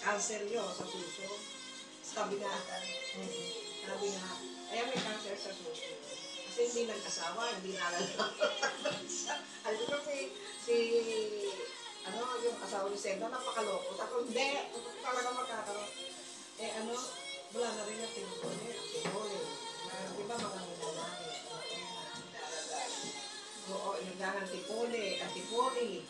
Cancer yun sa suso. Sabi nga, sabi nga, ay may cancer sa suso. Kasi hindi nag-asawa, hindi nalalaman. Alam ko si, ano, yung asawa ni Senda, napakaloko. Ako, hindi, talaga magkakaroon. Eh ano, wala na rin yung tinutuli, ang tinuli. Di ba mga nilalaki? Oo, inagahan antipoli.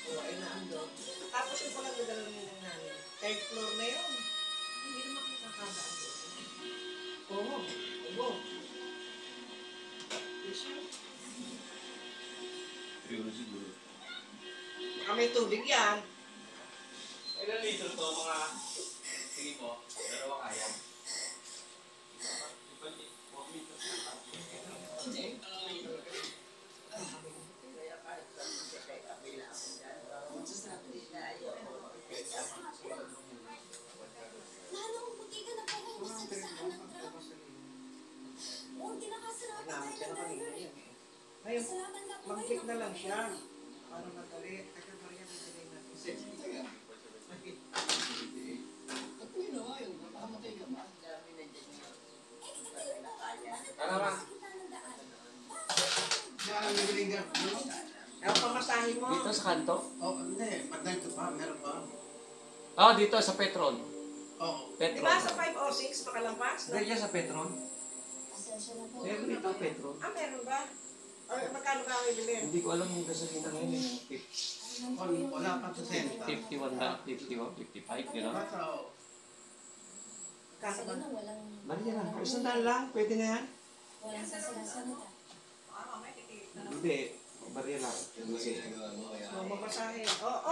Oo, ay naandun. Tapos yung palang nadala niya ng namin. Third floor na yun. Hindi naman makakadaan doon. Oo. Yes, sir. Siguro siguro. Baka may tubig yan. Ilan litro to mga... Sige po, dalawa kaya. Ngayon, mag-click na lang siya. Para madali. Teka, Maria, bibili natin. Ano ba? Ano pamasahe mo? Dito sa kanto? Oh, hindi. Pagdating ko pa, meron pa. Ah, dito sa Petron. Oo. Di Petron. ba sa 506 makalampas? No? Hindi sa Petron. Meron dito Petron. Ah, meron ba? Or magkano ba ang ibilin? Hindi ko alam yung gasolina ngayon eh. Wala pa sa senta. 51 na, 51, 55, you know? Basta, Kasa ba? Maria lang, isang daan lang, pwede na yan? Walang sasalita. Hindi, Maria lang. Kasi, Mamasahe. Oo,